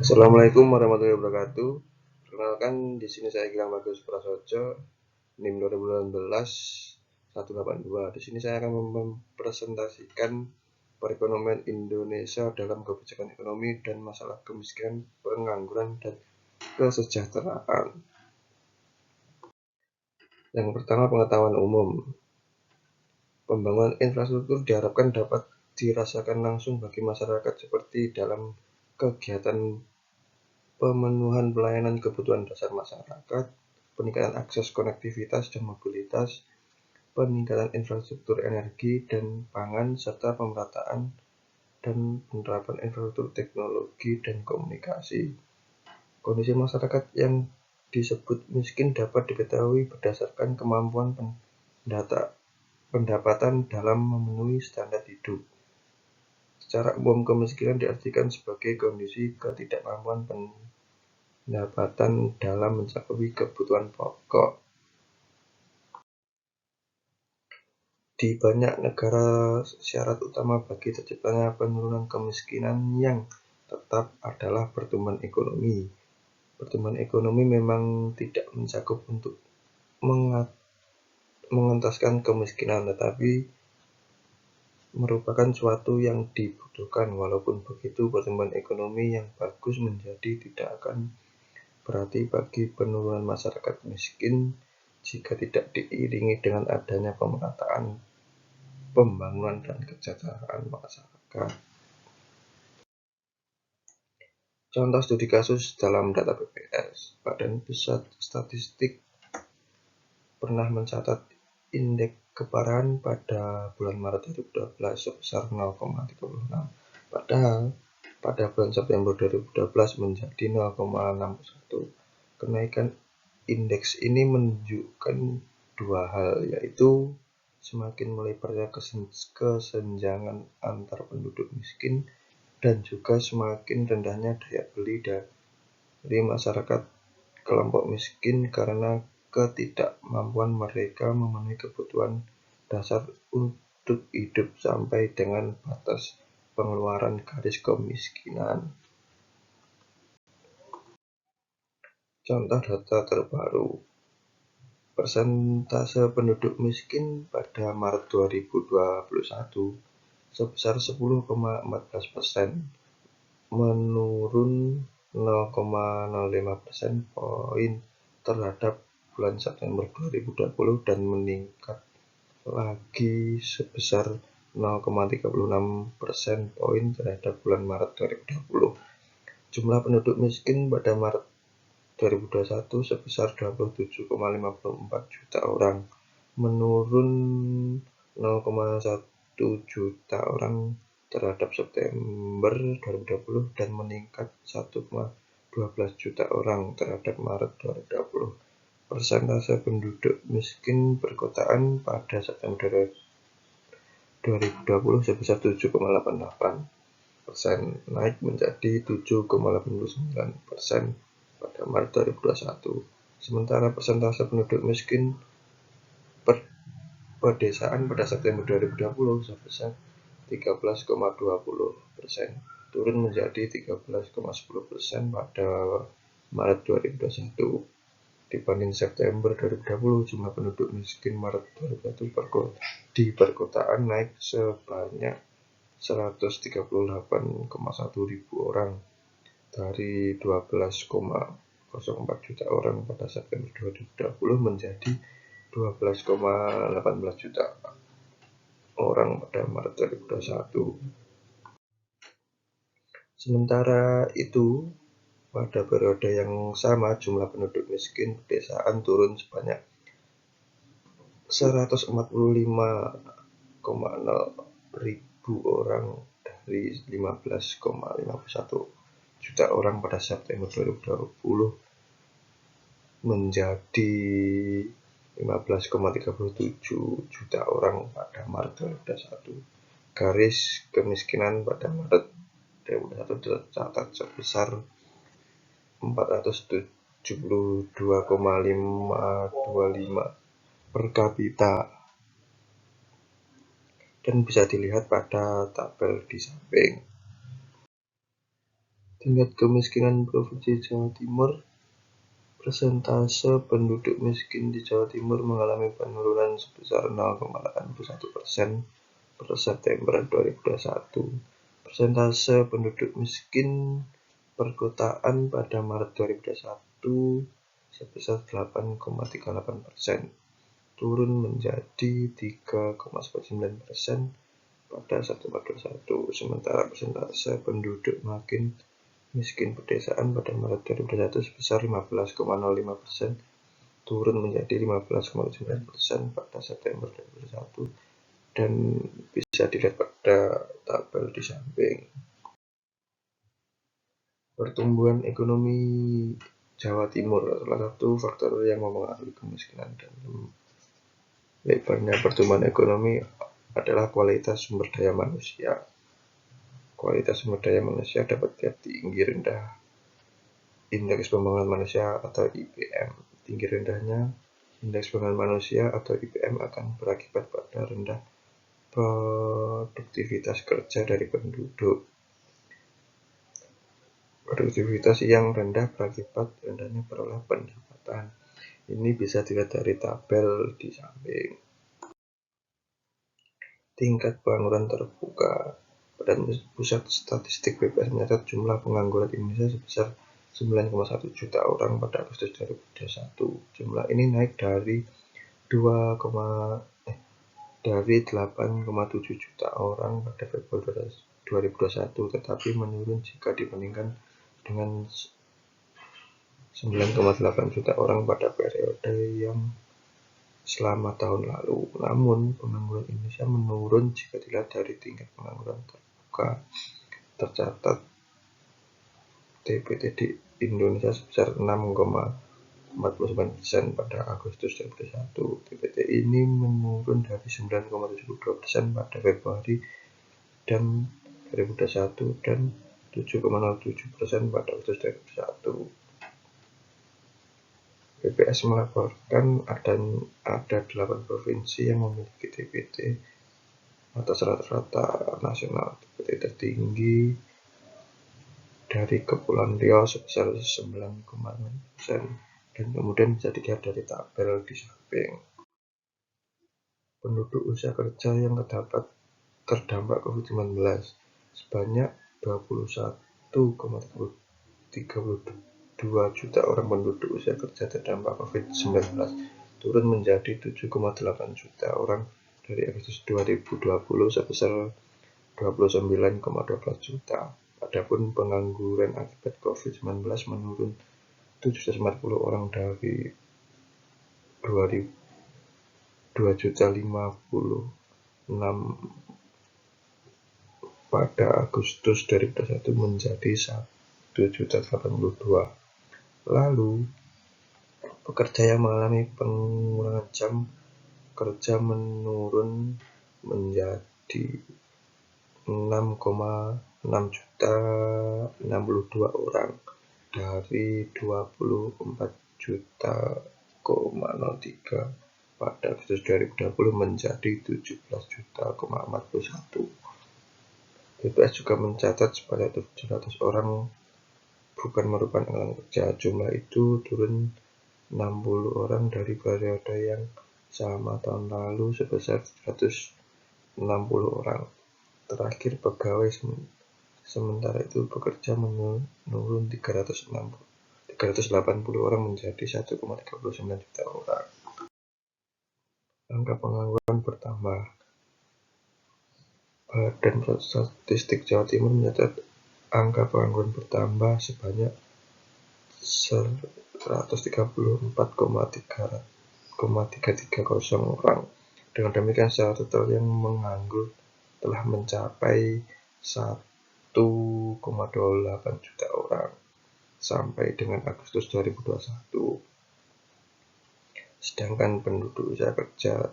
Assalamualaikum warahmatullahi wabarakatuh. Perkenalkan, di sini saya Gilang Bagus Prasojo, NIM 2018 182. Di sini saya akan mempresentasikan perekonomian Indonesia dalam kebijakan ekonomi dan masalah kemiskinan, pengangguran, dan kesejahteraan. Yang pertama, pengetahuan umum. Pembangunan infrastruktur diharapkan dapat dirasakan langsung bagi masyarakat seperti dalam kegiatan pemenuhan pelayanan kebutuhan dasar masyarakat, peningkatan akses konektivitas dan mobilitas, peningkatan infrastruktur energi dan pangan, serta pemerataan dan penerapan infrastruktur teknologi dan komunikasi. Kondisi masyarakat yang disebut miskin dapat diketahui berdasarkan kemampuan pendapatan dalam memenuhi standar hidup. Secara umum, kemiskinan diartikan sebagai kondisi ketidakmampuan pendapatan dalam mencakupi kebutuhan pokok. Di banyak negara, syarat utama bagi terciptanya penurunan kemiskinan yang tetap adalah pertumbuhan ekonomi. Pertumbuhan ekonomi memang tidak mencakup untuk mengentaskan kemiskinan, tetapi merupakan suatu yang dibutuhkan. Walaupun begitu, pertumbuhan ekonomi yang bagus menjadi tidak akan berarti bagi penurunan masyarakat miskin jika tidak diiringi dengan adanya pemerataan pembangunan dan kesejahteraan masyarakat. Contoh studi kasus dalam data BPS. Badan Pusat Statistik pernah mencatat indeks keparahan pada bulan Maret 2012 sebesar 0,36. Padahal pada bulan September 2012 menjadi 0,61. Kenaikan indeks ini menunjukkan dua hal, yaitu semakin melebarnya kesenjangan antar penduduk miskin dan juga semakin rendahnya daya beli dari masyarakat kelompok miskin karena ketidakmampuan mereka memenuhi kebutuhan dasar untuk hidup sampai dengan batas pengeluaran garis kemiskinan. Contoh data terbaru. Persentase penduduk miskin pada Maret 2021 sebesar 10,14%, menurun 0,05% poin terhadap bulan September 2020 dan meningkat lagi sebesar 0,36% poin terhadap bulan Maret 2020. Jumlah penduduk miskin pada Maret 2021 sebesar 27,54 juta orang, menurun 0,1 juta orang terhadap September 2020 dan meningkat 1,12 juta orang terhadap Maret 2020. Persentase penduduk miskin perkotaan pada September 2020 sebesar 7,88%, naik menjadi 7,89% pada Maret 2021. Sementara persentase penduduk miskin pedesaan pada September 2020 sebesar 13,20%, turun menjadi 13,10% pada Maret 2021. Dibanding September 2020, jumlah penduduk miskin Maret 2021 di perkotaan naik sebanyak 138,1 ribu orang dari 12,04 juta orang pada September 2020 menjadi 12,18 juta orang pada Maret 2021. Sementara itu, pada periode yang sama, jumlah penduduk miskin pedesaan turun sebanyak 145,0 ribu orang dari 15,51 juta orang pada September 2020 menjadi 15,37 juta orang pada Maret 2021. Garis kemiskinan pada Maret 2021 tercatat sebesar 472,525 per kapita dan bisa dilihat pada tabel di samping. Tingkat kemiskinan Provinsi Jawa Timur. Persentase penduduk miskin di Jawa Timur mengalami penurunan sebesar 0,81% per September 2021. Persentase penduduk miskin perkotaan pada Maret 2021 sebesar 8,38%, turun menjadi 3,9% pada September 2021. Sementara persentase penduduk makin miskin pedesaan pada Maret 2021 sebesar 15,05%, turun menjadi 15,9% pada September 2021, dan bisa dilihat pada tabel di samping. Pertumbuhan ekonomi Jawa Timur, salah satu faktor yang mempengaruhi kemiskinan dan lebarnya pertumbuhan ekonomi adalah kualitas sumber daya manusia. Kualitas sumber daya manusia dapat dilihat tinggi rendah Indeks Pembangunan Manusia atau IPM. Tinggi rendahnya Indeks Pembangunan Manusia atau IPM akan berakibat pada rendah produktivitas kerja dari penduduk. Produktivitas yang rendah berakibat rendahnya peroleh pendapatan. Ini bisa dilihat dari tabel di samping. Tingkat pengangguran terbuka. Badan Pusat Statistik BPS mencatat jumlah pengangguran Indonesia sebesar 9,1 juta orang pada Agustus 2021. Jumlah ini naik dari 8,7 juta orang pada Februari 2021, tetapi menurun jika dibandingkan dengan 9,8 juta orang pada periode yang selama tahun lalu. Namun, pengangguran Indonesia menurun jika dilihat dari tingkat pengangguran terbuka. Tercatat TPT di Indonesia sebesar 6,49% pada Agustus 2021. TPT ini menurun dari 9,72% pada Februari 2021 dan 7,07% pada Agustus 2021. BPS melaporkan ada 8 provinsi yang memiliki TPT atas rata-rata nasional. TPT tertinggi dari Kepulauan Riau sebesar 9,9%, dan kemudian bisa dilihat dari tabel di samping. Penduduk usia kerja yang terdampak COVID-19 sebanyak 21,32 juta orang penduduk usia kerja terdampak COVID-19, turun menjadi 7,8 juta orang dari Agustus 2020 sebesar 29,12 juta. Adapun pengangguran akibat COVID-19 menurun 740 orang dari 2.056 pada Agustus 2021 menjadi 1.082. Lalu, pekerja yang mengalami pengurangan jam kerja menurun menjadi 6,662 orang dari 24,03 pada Agustus 2020 menjadi 17,41. BPS juga mencatat sebanyak 700 orang bukan merupakan angkatan kerja. Jumlah itu turun 60 orang dari periode yang sama tahun lalu sebesar 760 orang. Terakhir, pegawai sementara itu pekerja menurun 380 orang menjadi 1,39 juta orang. Angka pengangguran bertambah. Badan Pusat Statistik Jawa Timur mencatat angka pengangguran bertambah sebanyak 134,330 orang. Dengan demikian, secara total yang menganggur telah mencapai 1,28 juta orang sampai dengan Agustus 2021. Sedangkan penduduk usia kerja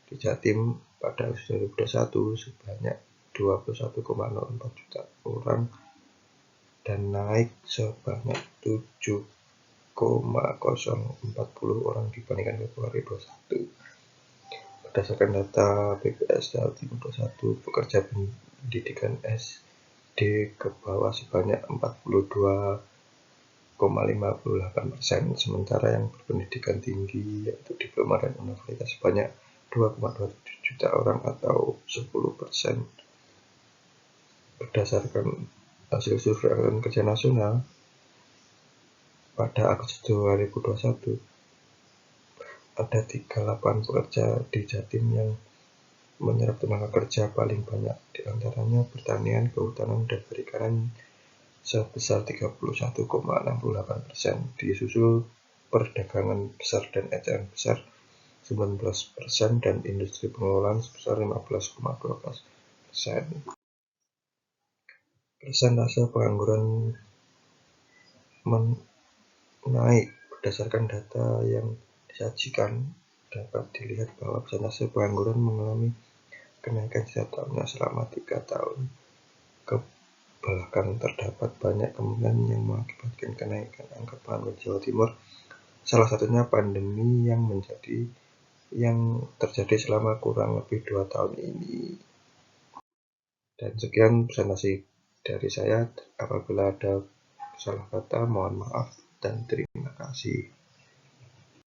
di Jatim pada Agustus 2021 sebanyak 21,04 juta orang dan naik sebanyak 7,040 orang dibandingkan Februari 2021. Berdasarkan data BPS Jawa Timur 21, pekerja pendidikan ke bawah sebanyak 42,58%, sementara yang berpendidikan tinggi yaitu diploma dan universitas sebanyak 2,27 juta orang atau 10%. Berdasarkan hasil survei Angkatan Kerja Nasional pada Agustus 2021, ada 38 pekerja di Jatim yang menyerap tenaga kerja paling banyak, di antaranya pertanian, kehutanan, dan perikanan sebesar 31,68%, disusul perdagangan besar dan eceran besar 19% dan industri pengolahan sebesar 15,12%. Persentase pengangguran naik. Berdasarkan data yang disajikan, dapat dilihat bahwa persentase pengangguran mengalami kenaikan setiap tahunnya selama 3 tahun ke belakang. Terdapat banyak kemungkinan yang mengakibatkan kenaikan angka pengangguran Jawa Timur, salah satunya pandemi yang terjadi selama kurang lebih 2 tahun ini. Dan sekian presentasi dari saya. Apabila ada salah kata, mohon maaf dan terima kasih.